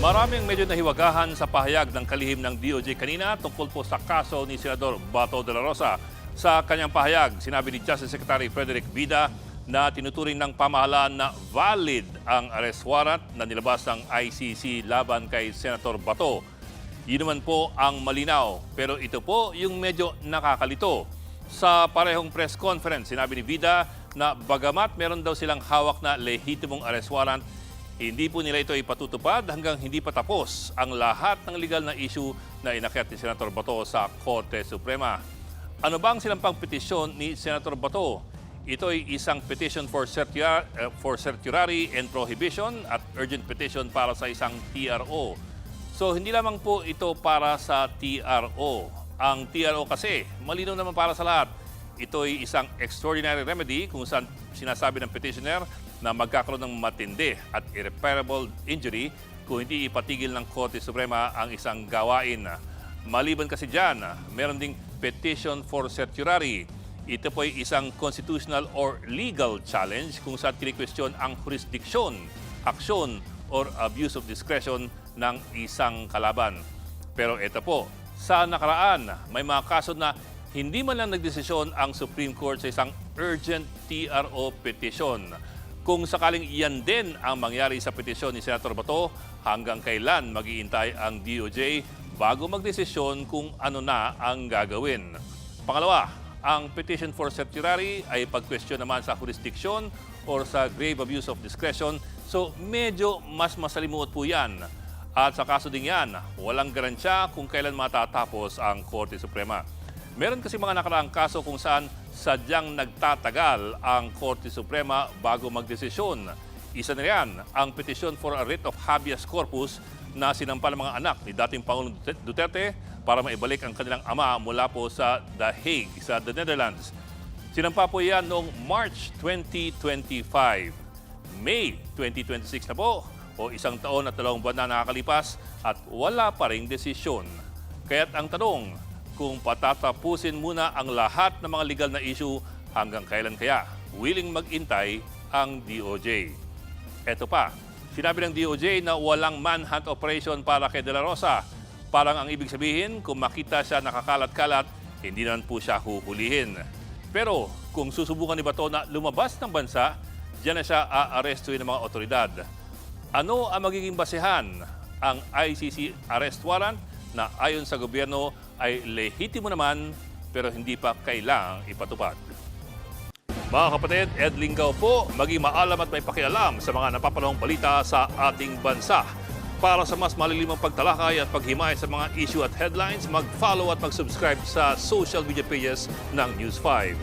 Maraming medyo nahiwagahan sa pahayag ng kalihim ng DOJ kanina tungkol po sa kaso ni Senador Bato de la Rosa. Sa kanyang pahayag, sinabi ni Justice Secretary Frederick Vida na tinuturing ng pamahalaan na valid ang arrest warrant na nilabas ng ICC laban kay Senator Bato. Yun naman po ang malinaw, pero ito po yung medyo nakakalito. Sa parehong press conference, sinabi ni Vida na bagamat meron daw silang hawak na lehitimong arrest warrant, hindi po nila ito ipatutupad hanggang hindi pa tapos ang lahat ng legal na issue na inakyat ni Senator Bato sa Korte Suprema. Ano ba ang sinampang petisyon ni Senator Bato? Ito ay isang petition for certiorari and prohibition at urgent petition para sa isang TRO. So hindi lamang po ito para sa TRO. Ang TRO kasi malinaw naman para sa lahat. Ito ay isang extraordinary remedy kung saan sinasabi ng petitioner na magkakaroon ng matindi at irreparable injury kung hindi ipatigil ng Korte Suprema ang isang gawain. Maliban kasi dyan, meron ding petition for certiorari. Ito po ay isang constitutional or legal challenge kung saan kini-question ang jurisdiction, aksyon, or abuse of discretion ng isang kalaban. Pero ito po, sa nakaraan, may mga kaso na hindi man lang nagdesisyon ang Supreme Court sa isang urgent TRO petition. Kung sakaling iyan din ang mangyari sa petisyon ni Senator Bato, hanggang kailan mag-iintay ang DOJ bago magdesisyon kung ano na ang gagawin? Pangalawa, ang petition for certiorari ay pag-question naman sa jurisdiction or sa grave abuse of discretion. So medyo mas masalimuot po yan. At sa kaso din yan, walang garansya kung kailan matatapos ang Korte Suprema. Meron kasi mga nakaraang kaso kung saan sadyang nagtatagal ang Korte Suprema bago magdesisyon. Isa na riyan ang petition for a writ of habeas corpus na sinampa ng mga anak ni dating Pangulong Duterte para maibalik ang kanilang ama mula po sa The Hague, sa the Netherlands. Sinampa po yan noong March 2025. May 2026 na po, o isang taon at 2 buwan na nakakalipas at wala pa ring desisyon. Kaya't ang tanong, kung patatapusin muna ang lahat ng mga legal na issue, hanggang kailan kaya willing mag-intay ang DOJ? Eto pa, sinabi ng DOJ na walang manhunt operation para kay De La Rosa. Parang ang ibig sabihin, kung makita siya nakakalat-kalat, hindi naman po siya huhulihin. Pero kung susubukan ni Bato na lumabas ng bansa, diyan na siya aarestuin ng mga otoridad. Ano ang magiging basehan? Ang ICC arrest warrant na ayon sa gobyerno ay lehitimo naman pero hindi pa kailangang ipatupad. Mga kapatid, Ed Lingaw po, maging maalam at may pakialam sa mga napapanahong balita sa ating bansa. Para sa mas malilimang pagtalakay at paghimay sa mga issue at headlines, mag-follow at mag-subscribe sa social media pages ng News 5.